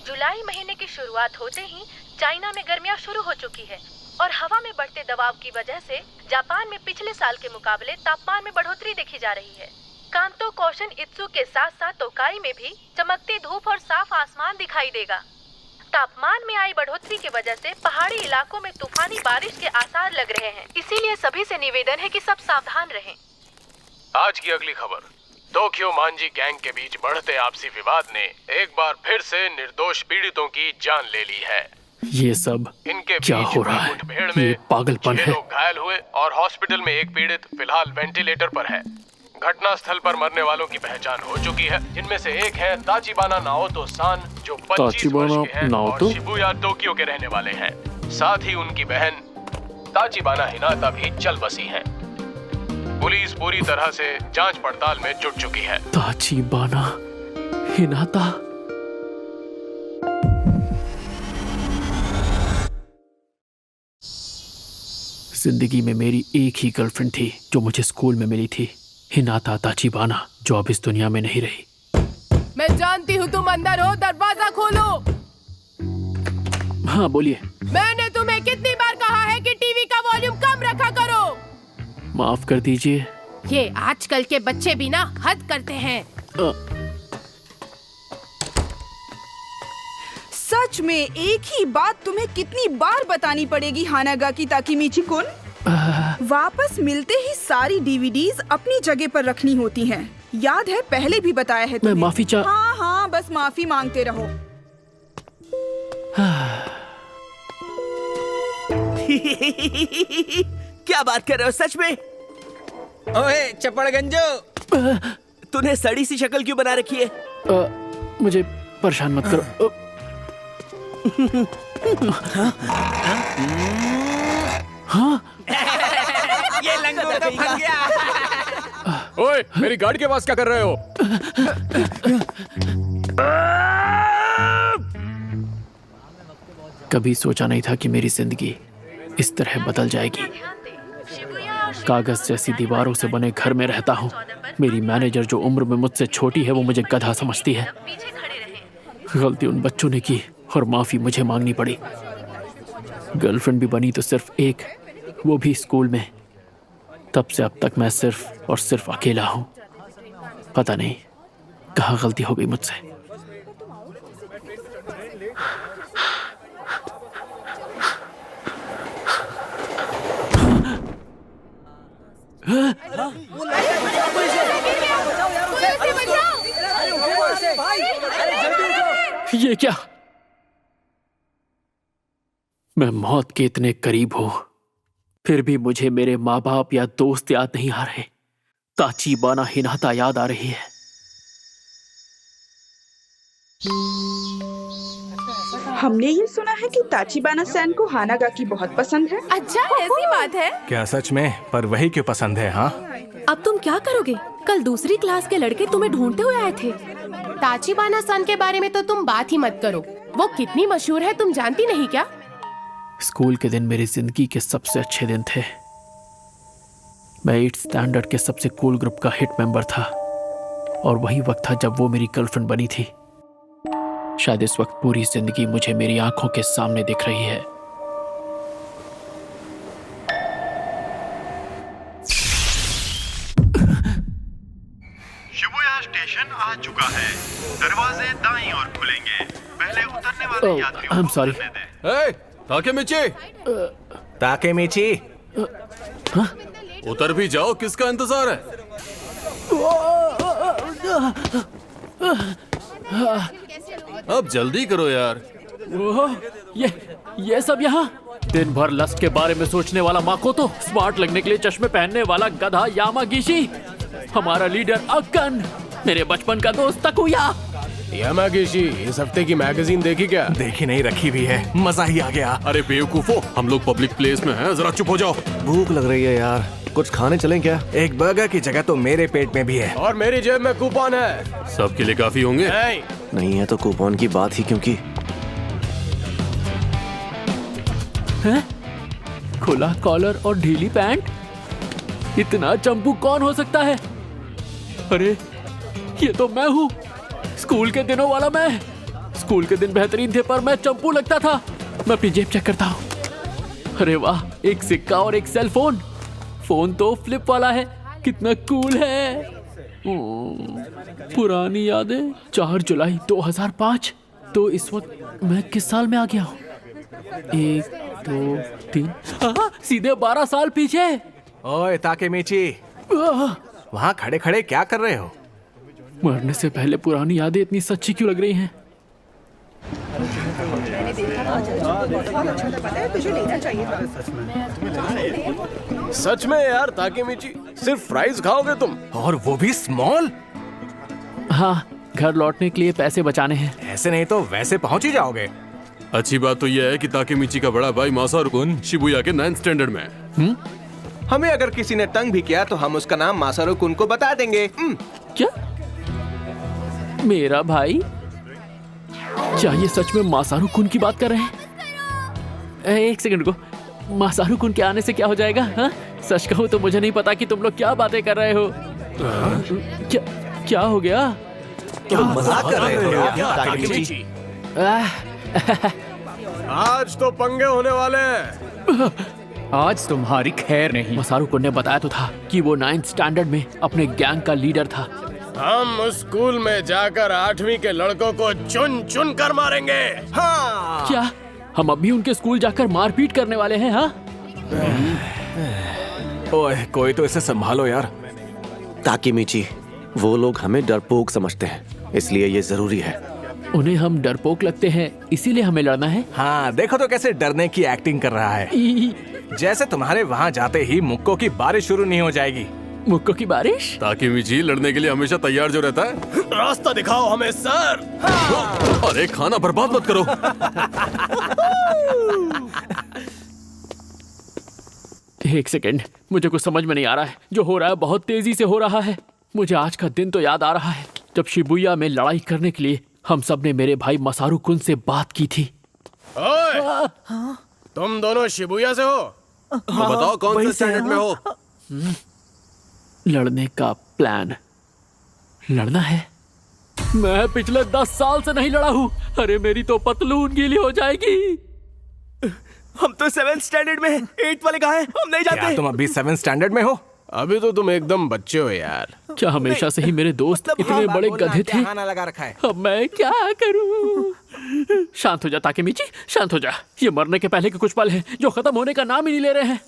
जुलाई महीने की शुरुआत होते ही चाइना में गर्मियां शुरू हो चुकी है और हवा में बढ़ते दबाव की वजह से जापान में पिछले साल के मुकाबले तापमान में बढ़ोतरी देखी जा रही है। कांतो, कोशन, इत्सु के साथ साथ तोकाई में भी चमकती धूप और साफ आसमान दिखाई देगा। तापमान में आई बढ़ोतरी की वजह से पहाड़ी इलाकों में तूफानी बारिश के आसार लग रहे हैं, इसीलिए सभी से निवेदन है कि सब सावधान रहें। आज की अगली खबर। टोक्यो मांजी गैंग के बीच बढ़ते आपसी विवाद ने एक बार फिर से निर्दोष पीड़ितों की जान ले ली है। ये सब इनके क्या हो रहा है? ये पागलपन है। लोग घायल हुए और हॉस्पिटल में एक पीड़ित फिलहाल वेंटिलेटर पर है। घटना स्थल पर मरने वालों की पहचान हो चुकी है, जिनमें से एक है ताचिबाना नाओतो सान, जो 25 वर्ष के हैं और शिबुया टोक्यो के रहने वाले हैं। साथ ही उनकी बहन ताचिबाना हिनाता भी चल बसी है। पुलिस पूरी तरह से जांच पड़ताल में जुट चुकी है। ताचिबाना हिनाता, जिंदगी में मेरी एक ही गर्लफ्रेंड थी जो मुझे स्कूल में मिली थी, हिनाता ताचिबाना, जो अब इस दुनिया में नहीं रही। मैं जानती हूँ तुम अंदर हो, दरवाजा खोलो। हाँ बोलिए। मैंने तुम्हें कितनी बार कहा है कि टीवी का वॉल्यूम कम रखा करो। माफ कर दीजिए। ये आजकल के बच्चे भी ना हद करते हैं। सच में एक ही बात तुम्हें कितनी बार बतानी पड़ेगी हानागाकी ताकेमिची-कुन? वापस मिलते ही सारी डीवीडीज अपनी जगह पर रखनी होती हैं। याद है पहले भी बताया है तुम्हें। मैं माफी हाँ हाँ, बस माफी मांगते रहो। क्या बात कर रहे हो सच में? ओए चपड़गंजो, तूने सड़ी सी शक्ल क्यों बना रखी है? मुझे परेशान मत करो। हाँ? ये लंगूर तो फंस गया। ओए, मेरी गाड़ी के पास क्या कर रहे हो? कभी सोचा नहीं था कि मेरी जिंदगी इस तरह बदल जाएगी। कागज जैसी दीवारों से बने घर में रहता हूँ। मेरी मैनेजर जो उम्र में मुझसे छोटी है, वो मुझे गधा समझती है। गलती उन बच्चों ने की और माफी मुझे मांगनी पड़ी। गर्लफ्रेंड भी बनी तो सिर्फ एक, वो भी स्कूल में। तब से अब तक मैं सिर्फ और सिर्फ अकेला हूँ। पता नहीं कहाँ गलती हो गई मुझसे। ये क्या? मैं मौत के इतने करीब हूं, फिर भी मुझे मेरे माँ बाप या दोस्त याद नहीं आ रहे। ताचिबाना हिनाता याद आ रही है। हमने ये सुना है कि ताचिबाना सैन को हानागाकी बहुत पसंद है। अच्छा, ऐसी बात है? क्या सच में? पर वही क्यों पसंद है? हाँ, अब तुम क्या करोगे? कल दूसरी क्लास के लड़के तुम्हें ढूंढते हुए आए थे। ताचिबाना सन के बारे में तो तुम बात ही मत करो। वो कितनी मशहूर है तुम जानती नहीं क्या? स्कूल के दिन मेरी जिंदगी के सबसे अच्छे दिन थे। मैं 8th स्टैंडर्ड के सबसे कूल ग्रुप का हिट मेंबर था और वही वक्त था जब वो मेरी गर्लफ्रेंड बनी थी। शायद इस वक्त पूरी जिंदगी मुझे मेरी आंखों के सामने दिख रही है। शिबुया स्टेशन आ चुका है। दरवाजे दाईं ओर खुलेंगे। पहले उतरने वाले यात्रियों I'm को sorry. उतरने दें। ताकेमिची, उतर भी जाओ, किसका इंतजार है? अब जल्दी करो यार। ये सब यहाँ? दिन भर लस्ट के बारे में सोचने वाला माकोतो, स्मार्ट लगने के लिए चश्मे पहनने वाला गधा यामागिशी, हमारा लीडर अक्कन, मेरे बचपन का दोस्त तकुया। यामागिशी, इस हफ्ते की मैगजीन देखी क्या? देखी नहीं, रखी भी है। मजा ही आ गया। अरे बेवकूफो, हम लोग पब्लिक प्लेस में हैं, जरा चुप हो जाओ। भूख लग रही है यार, कुछ खाने चलें क्या? एक बर्गर की जगह तो मेरे पेट में भी है। और मेरी जेब में कूपन है। सबके लिए काफी होंगे? नहीं है तो कूपन की बात ही क्योंकि है? खुला कॉलर और ढीली पैंट? इतना चंपू कौन हो सकता है? अरे ये तो मैं हूँ, स्कूल के दिनों वाला मैं। स्कूल के दिन बेहतरीन थे पर मैं चंपू लगता था। मैं अपनी जेब चेक करता हूँ। अरे वाह, एक सिक्का और एक सेल फोन। फोन तो फ्लिप वाला है, कितना कूल है। पुरानी यादें। 4 जुलाई 2005। तो इस वक्त मैं किस साल में आ गया हूँ? 1 2 3 सीधे 12 साल पीछे। ओए ताकेमीची, वहाँ खड़े खड़े क्या कर रहे हो? मरने से पहले पुरानी यादें इतनी सच्ची क्यों लग रही हैं? सच में यार ताकेमीची, सिर्फ फ्राइज खाओगे तुम? और वो भी स्मॉल? हाँ, घर लौटने के लिए पैसे बचाने हैं। ऐसे नहीं तो वैसे पहुंच ही जाओगे। अच्छी बात तो यह है कि ताकेमीची का बड़ा भाई मासारू कुन शिबुया के 9th स्टैंडर्ड में है। हमें अगर किसी ने तंग भी किया तो हम उसका नाम मासारू कुन को बता देंगे। क्या? मेरा भाई? क्या ये सच में मासारू कुन की बात कर रहे हैं? एक सेकंड को, मासारू कुन के आने से क्या हो जाएगा? हाँ? सच कहूँ तो मुझे नहीं पता कि तुम लोग क्या बातें कर रहे हो। क्या हो गया? तुम मजाक कर रहे हो क्या ताकेमीची? आज तो पंगे होने वाले हैं। आज तुम्हारी खैर नहीं। मासारू कुन ने बताया तो था कि वो 9th स्टैंडर्ड में अपने गैंग का लीडर था। हम उस स्कूल में जाकर 8वीं के लड़कों को चुन चुन कर मारेंगे। हाँ। क्या हम अभी उनके स्कूल जाकर मारपीट करने वाले हैं? हाँ? ओए, कोई तो इसे संभालो यार। ताकेमीची, वो लोग हमें डरपोक समझते हैं, इसलिए ये जरूरी है। उन्हें हम डरपोक लगते हैं, इसीलिए हमें लड़ना है। हाँ, देखो तो कैसे डरने की एक्टिंग कर रहा है। जैसे तुम्हारे वहाँ जाते ही मुक्कों की बारिश शुरू नहीं हो जाएगी। मुक्कों की बारिश? ताकेमीची लड़ने के लिए हमेशा तैयार जो रहता है। रास्ता दिखाओ हमें सर। अरे खाना बर्बाद मत करो। एक सेकेंड, मुझे कुछ समझ में नहीं आ रहा है। जो हो रहा है बहुत तेजी से हो रहा है। मुझे आज का दिन तो याद आ रहा है जब शिबुया में लड़ाई करने के लिए हम सब ने मेरे भाई मासारू कुन से बात की थी। ओए, तुम दोनों शिबुया से हो? तो बताओ कौन से स्टैंडर्ड में हो? लड़ने का प्लान। लड़ना है? मैं पिछले 10 साल से नहीं लड़ा हूँ। अरे मेरी तो पतलून गीली हो जाएगी। हम तो 7th स्टैंडर्ड में हैं। 8th वाले कहाँ हैं? हम नहीं जाते। क्या तुम अभी 7th स्टैंडर्ड में हो? अभी तो तुम एकदम बच्चे हो यार। क्या हमेशा से ही मेरे दोस्त इतने बड़े गधे थे? लगा रखा है। अब मैं क्या करूं? शांत हो जा ताकेमीची, शांत हो जा। ये मरने के पहले के कुछ पल हैं जो खत्म होने का नाम ही नहीं ले रहे हैं।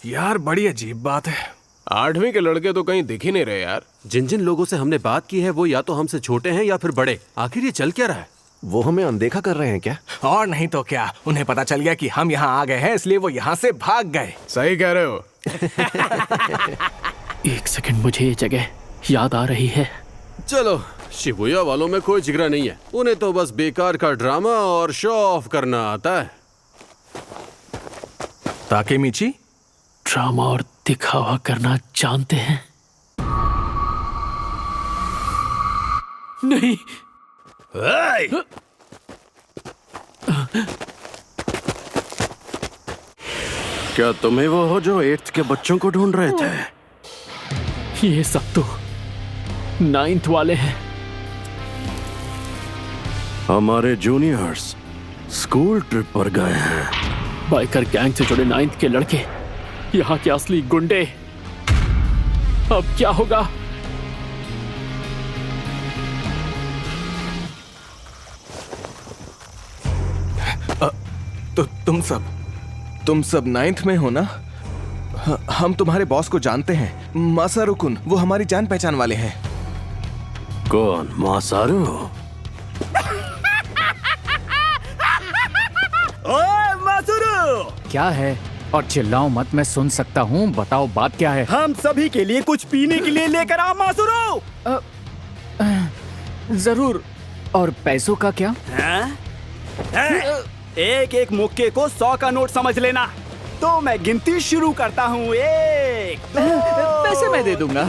यार बड़ी अजीब बात है। 8वीं के लड़के तो कहीं दिख ही नहीं रहे यार। जिन जिन लोगों से हमने बात की है वो या तो हमसे छोटे हैं या फिर बड़े। आखिर ये चल क्या रहा है? वो हमें अनदेखा कर रहे हैं क्या? और नहीं तो क्या, उन्हें पता चल गया कि हम यहाँ आ गए हैं, इसलिए वो यहाँ से भाग गए। सही कह रहे हो। एक सेकंड, मुझे ये जगह याद आ रही है। चलो, शिबुया वालों में कोई जिगरा नहीं है। उन्हें तो बस बेकार का ड्रामा और शो ऑफ करना आता है। ताकेमीची, ड्रामा और दिखावा करना जानते हैं? नहीं। क्या तुम्हें वो हो जो 8th के बच्चों को ढूंढ रहे थे? ये सब तो 9th वाले हैं। हमारे जूनियर्स स्कूल ट्रिप पर गए हैं। बाइकर गैंग से जुड़े 9th के लड़के, यहाँ के असली गुंडे। अब क्या होगा? तो तुम सब 9th में हो ना? हम तुम्हारे बॉस को जानते हैं, मासारू कुन। वो हमारी जान पहचान वाले हैं। कौन? मासारू? ओए मासारू! क्या है? और चिल्लाओ मत, मैं सुन सकता हूँ। बताओ बात क्या है? हम सभी के लिए कुछ पीने के लिए लेकर आओ मासारू। जरूर। और पैसों का क्या? एक एक मुक्के को 100 का नोट समझ लेना। तो मैं गिनती शुरू करता हूँ। 1 2 पैसे मैं दे दूंगा।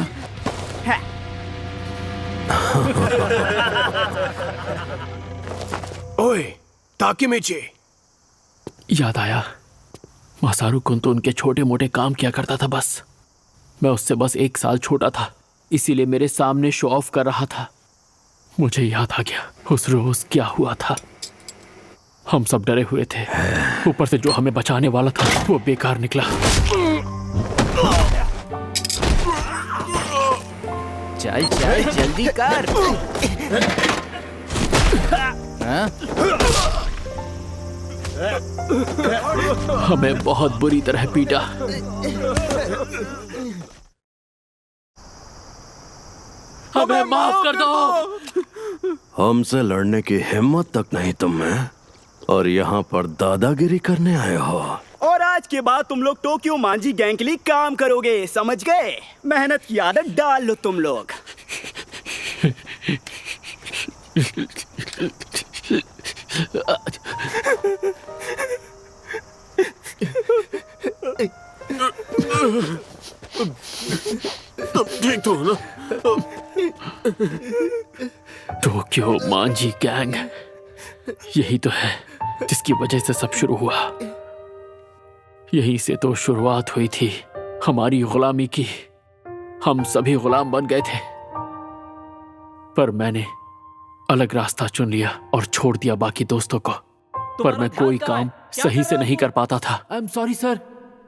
ओए ताकेमीची, याद आया, मासारू कुन तो उनके छोटे मोटे काम किया करता था बस। मैं उससे बस 1 साल छोटा था, इसीलिए मेरे सामने शो ऑफ कर रहा था। मुझे याद आ गया उस रोज क्या हुआ था। हम सब डरे हुए थे। ऊपर से जो हमें बचाने वाला था वो बेकार निकला। चल चल जल्दी कर। हमें बहुत बुरी तरह पीटा। हमें माफ कर दो। हमसे लड़ने की हिम्मत तक नहीं तुम में, और यहाँ पर दादागिरी करने आए हो। और आज के बाद तुम लोग टोक्यो मांझी गैंग के लिए काम करोगे, समझ गए? मेहनत की आदत डाल लो तुम लोग। ठीक तो हो ना? टोक्यो मांझी गैंग, यही तो है जिसकी वजह से सब शुरू हुआ। यहीं से तो शुरुआत हुई थी हमारी गुलामी की। हम सभी गुलाम बन गए थे, पर मैंने अलग रास्ता चुन लिया और छोड़ दिया बाकी दोस्तों को। पर मैं कोई काम सही से नहीं कर पाता था। I am sorry sir.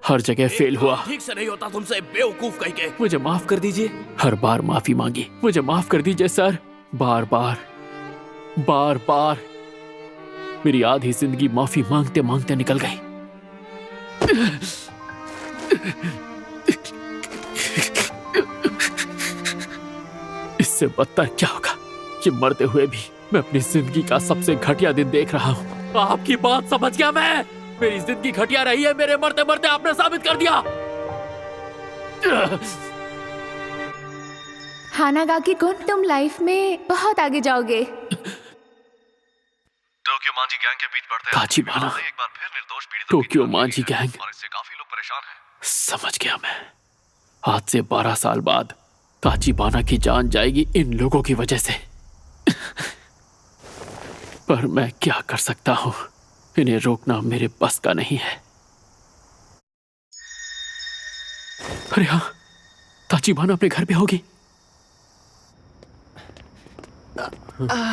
हर जगह फेल हुआ। ठीक से नहीं होता तुमसे, बेवकूफ कहीं के। मुझे माफ कर दीजिए। हर बार माफी मांगी। मुझे माफ कर दीजिए सर। बार बार बार बार मेरी आधी जिंदगी माफी मांगते मांगते निकल गई। इससे बदतर क्या होगा कि मरते हुए भी मैं अपनी जिंदगी का सबसे घटिया दिन देख रहा हूँ। आपकी बात समझ गया मैं। मेरी जिंदगी घटिया रही है, मेरे मरते मरते आपने साबित कर दिया। हानागाकी कुन, तुम लाइफ में बहुत आगे जाओगे। टोक्यो मांझी गैंग के बीच बढ़ते ताचिबाना, एक बार फिर निर्दोष पीड़ितों टोक्यो मांझी गैंग, और इससे काफी लोग परेशान हैं। समझ गया मैं। आज से 12 साल बाद ताचिबाना की जान जाएगी इन लोगों की वजह से। पर मैं क्या कर सकता हूँ, इन्हें रोकना मेरे बस का नहीं है। अरे हाँ, ताचिबाना अपने घर पे होगी।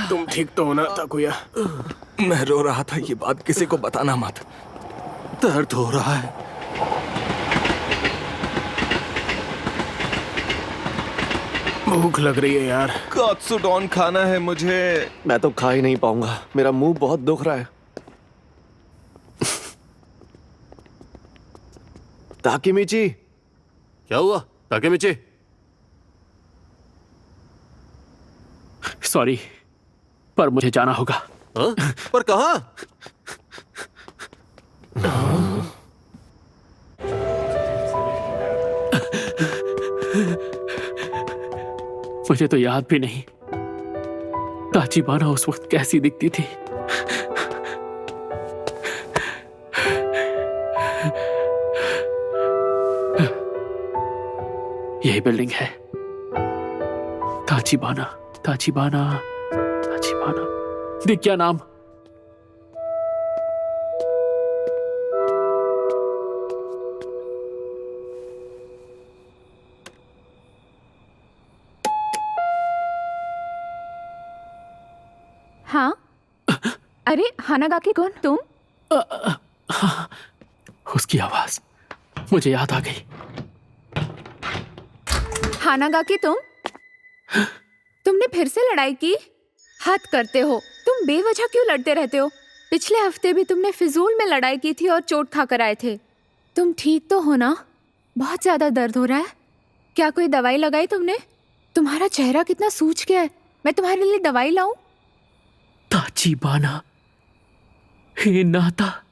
तुम ठीक तो हो ना ताकुया? मैं रो रहा था, ये बात किसी को बताना मत। दर्द हो रहा है। भूख लग रही है यार। कात्सुडोन खाना है मुझे। मैं तो खा ही नहीं पाऊंगा, मेरा मुंह बहुत दुख रहा है। ताकेमिची। क्या हुआ ताकेमिची? सॉरी, पर मुझे जाना होगा। हाँ? पर कहाँ? मुझे तो याद भी नहीं ताचिबाना उस वक्त कैसी दिखती थी। यही बिल्डिंग है। ताचिबाना, ताचिबाना, ताचिबाना। दिख क्या नाम? हाँ। अरे हानागाकी कौन, तुम? उसकी आवाज मुझे याद आ गई। हानागाकी तुमने फिर से लड़ाई की? हद करते हो, तुम बेवजह क्यों लड़ते रहते हो? पिछले हफ्ते भी तुमने फिजूल में लड़ाई की थी और चोट खा कर आए थे। तुम ठीक तो हो ना? बहुत ज्यादा दर्द हो रहा है। क्या कोई दवाई लगाई तुमने? तुम्हारा चेहरा कितना सूज गया है। मैं तुम्हारे लिए दवाई लाऊं? ताचिबाना, हे नाता।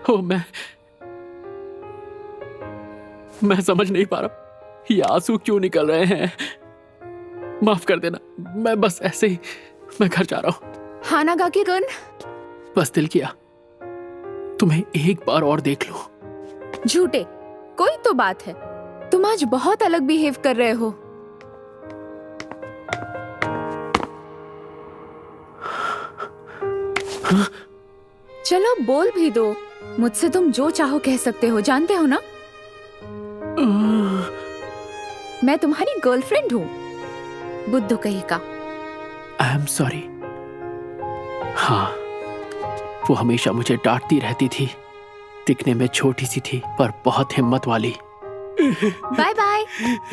ओ, मैं समझ नहीं पा रहा ये आंसू क्यों निकल रहे हैं। माफ कर देना, मैं बस ऐसे ही मैं घर जा रहा हूँ। हानागाकी कुन, बस दिल किया तुम्हें एक बार और देख लो। झूठे, कोई तो बात है। तुम आज बहुत अलग बिहेव कर रहे हो। हाँ? चलो बोल भी दो। मुझसे तुम जो चाहो कह सकते हो, जानते हो ना? मैं तुम्हारी गर्लफ्रेंड हूँ, बुद्धू कहीं का। आई एम सॉरी। हाँ, वो हमेशा मुझे डांटती रहती थी। दिखने में छोटी सी थी पर बहुत हिम्मत वाली। बाय बाय,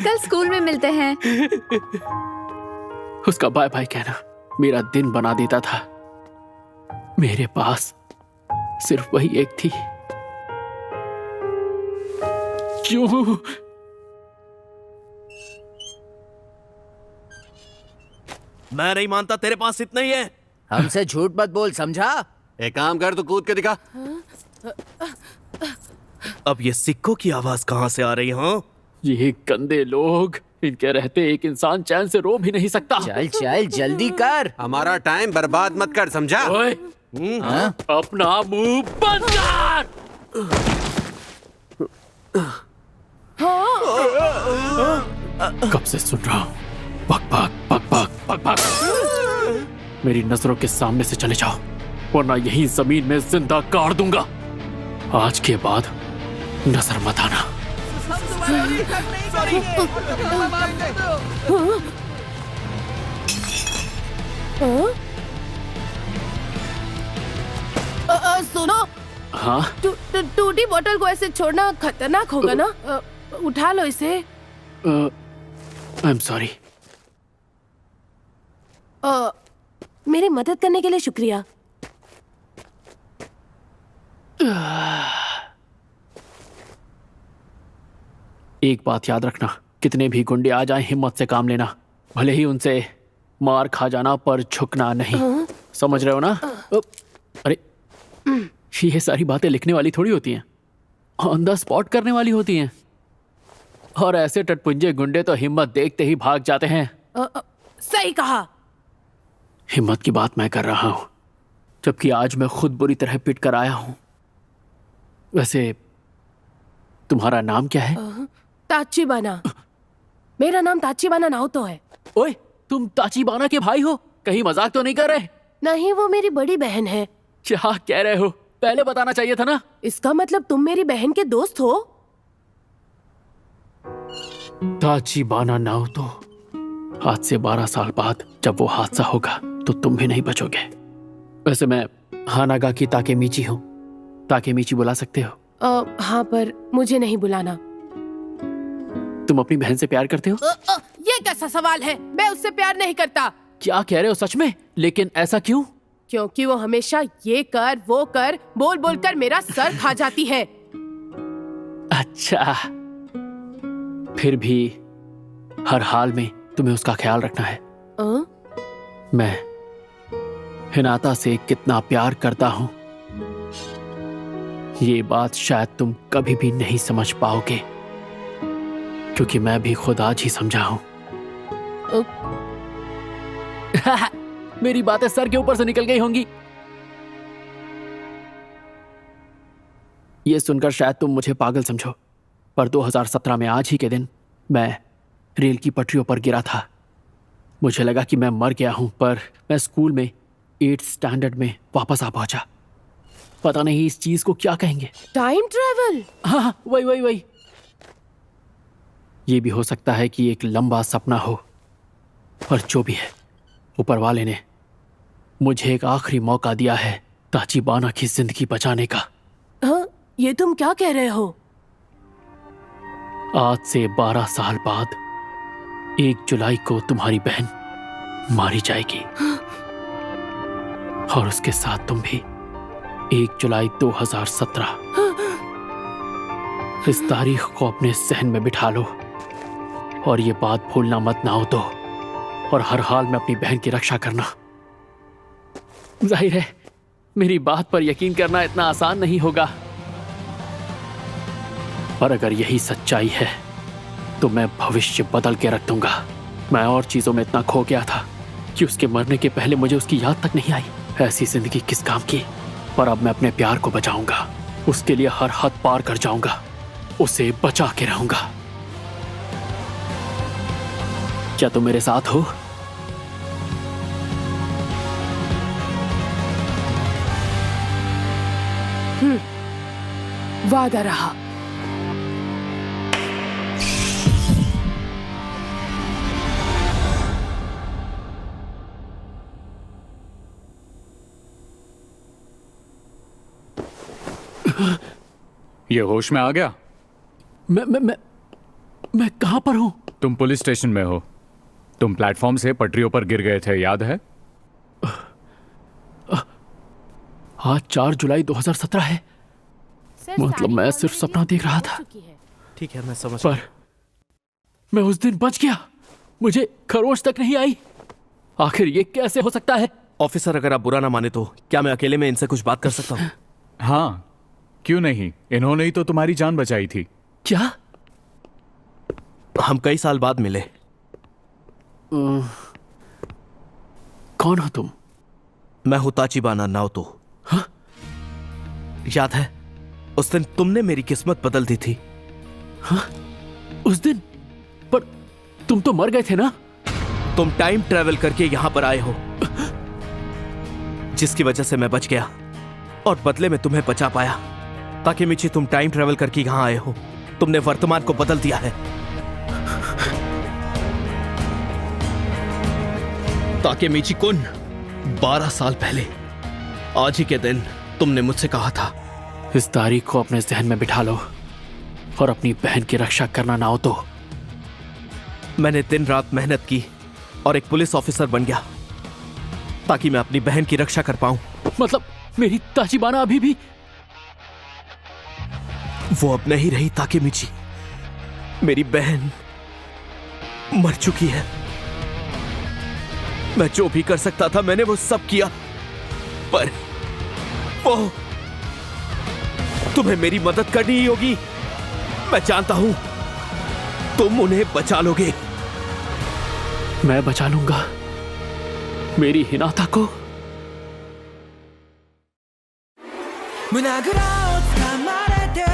कल स्कूल में मिलते हैं। उसका बाय बाय कहना मेरा दिन बना देता था। मेरे पास सिर्फ वही एक थी। क्यों? मैं नहीं मानता, तेरे पास इतना ही है। हमसे झूठ मत बोल, समझा? एक काम कर, तो कूद के दिखा। अब ये सिक्कों की आवाज कहाँ से आ रही है? ये गंदे लोग, इनके रहते एक इंसान चैन से रो भी नहीं सकता। चल चल जल्दी कर, हमारा टाइम बर्बाद मत कर, समझा? ओए, अपना मुंह बंद कर। कब से सुन रहा हूँ, बक बक बक बक बक बक। मेरी नजरों के सामने से चले जाओ, वरना यही जमीन में जिंदा गाड़ दूंगा। आज के बाद नजर मत आना। सुनो, हाँ, टूटी बोतल को ऐसे छोड़ना खतरनाक होगा ना। उठा लो इसे। आई एम सॉरी। मेरी मदद करने के लिए शुक्रिया। एक बात याद रखना, कितने भी गुंडे आ जाएं, हिम्मत से काम लेना। भले ही उनसे मार खा जाना, पर झुकना नहीं। समझ रहे हो ना? अरे, ये सारी बातें लिखने वाली थोड़ी होती हैं, ऑन द स्पॉट करने वाली होती हैं। और ऐसे टटपुंजे गुंडे तो हिम्मत देखते ही भाग जाते हैं। सही कहा। हिम्मत की बात मैं कर रहा हूं, जबकि आज मैं खुद बुरी तरह पिट कर आया हूं। वैसे तुम्हारा नाम क्या है? ताचिबाना। मेरा नाम ताचिबाना नाओतो है। ओए, तुम ताचिबाना के भाई हो? कहीं मजाक तो नहीं कर रहे? नहीं, वो मेरी बड़ी बहन है। क्या कह रहे हो? पहले बताना चाहिए था ना। इसका मतलब तुम मेरी बहन के दोस्त हो? ताचिबाना नाओतो, आज से 12 साल बाद जब वो हादसा होगा तो तुम भी नहीं बचोगे। वैसे मैं हानागाकी ताकेमीची हूँ। ताकेमीची बुला सकते हो? हाँ, पर मुझे नहीं बुलाना। तुम अपनी बहन से प्यार करते हो? ये कैसा सवाल है? मैं उससे प्यार नहीं करता। क्या कह रहे हो सच में? लेकिन ऐसा क्यों? क्योंकि वो हमेशा ये कर वो कर बोल बोल कर मेरा सर खा जाती है। अच्छा, फिर भी हर हाल में तुम्हें उसका ख्याल रखना है। मैं हिनाता से कितना प्यार करता हूं, ये बात शायद तुम कभी भी नहीं समझ पाओगे, क्योंकि मैं भी खुद आज ही समझा हूं। मेरी बातें सर के ऊपर से निकल गई होंगी। ये सुनकर शायद तुम मुझे पागल समझो, पर 2017 में आज ही के दिन मैं रेल की पटरियों पर गिरा था। मुझे लगा कि मैं मर गया हूं, पर मैं स्कूल में 8th स्टैंडर्ड में वापस आ पहुंचा। पता नहीं इस चीज को क्या कहेंगे। Time travel? हाँ, वही। ये भी हो सकता है कि एक लंबा सपना हो, पर जो भी है, ऊपर वाले ने मुझे एक आखिरी मौका दिया है ताचिबाना की जिंदगी बचाने का। हाँ, ये तुम क्या कह रहे हो? आज से 12 साल बाद 1 जुलाई को तुम्हारी बहन मारी जाएगी, और उसके साथ तुम भी। 1 जुलाई 2017। इस तारीख को अपने जहन में बिठा लो और ये बात भूलना मत ना हो तो, और हर हाल में अपनी बहन की रक्षा करना। जाहिर है मेरी बात पर यकीन करना इतना आसान नहीं होगा, पर अगर यही सच्चाई है तो मैं भविष्य बदल के रख दूंगा। मैं और चीजों में इतना खो गया था कि उसके मरने के पहले मुझे उसकी याद तक नहीं आई। ऐसी जिंदगी किस काम की? पर अब मैं अपने प्यार को बचाऊंगा, उसके लिए हर हद पार कर जाऊंगा, उसे बचा के रहूंगा। क्या तुम मेरे साथ हो? वादा रहा। ये होश में आ गया? मैं कहां पर हूं? तुम पुलिस स्टेशन में हो। तुम प्लेटफॉर्म से पटरियों पर गिर गए थे, याद है? आज 4 जुलाई 2017 है। मतलब मैं सिर्फ सपना देख रहा था। ठीक है, मैं समझ पर मैं उस दिन बच गया। मुझे खरोच तक नहीं आई। आखिर ये कैसे हो सकता है? ऑफिसर, अगर आप बुरा ना माने तो क्या मैं अकेले में इनसे कुछ बात कर सकता हूँ? हाँ, क्यों नहीं? इन्होंने ही तो तुम्हारी जान बचाई थी। क्या? हम कई साल बाद मिले। कौन हो तुम? मैं हूं ताचिबाना नाओतो। हाँ? याद है उस दिन तुमने मेरी किस्मत बदल दी थी? हाँ? उस दिन? पर तुम तो मर गए थे ना? तुम टाइम ट्रेवल करके यहां पर आए हो, जिसकी वजह से मैं बच गया और बदले में तुम्हें बचा पाया। ताकेमिची, तुम टाइम ट्रेवल करके यहां आए हो। तुमने वर्तमान को बदल दिया है। ताकेमिची कुन, 12 साल पहले आज ही के दिन तुमने मुझसे कहा था, इस तारीख को अपने जहन में बिठा लो और अपनी बहन की रक्षा करना नाओतो। मैंने दिन रात मेहनत की और एक पुलिस ऑफिसर बन गया ताकि मैं अपनी बहन की रक्षा कर पाऊं। मतलब मेरी ताचिबाना अभी भी? वो अब नहीं रही ताकेमिची। मेरी बहन मर चुकी है। मैं जो भी कर सकता था मैंने वो सब किया, पर वो तुम्हें मेरी मदद करनी ही होगी। मैं जानता हूं तुम उन्हें बचा लोगे। मैं बचा लूंगा मेरी हिनाता को। 문학으로 다 말할 때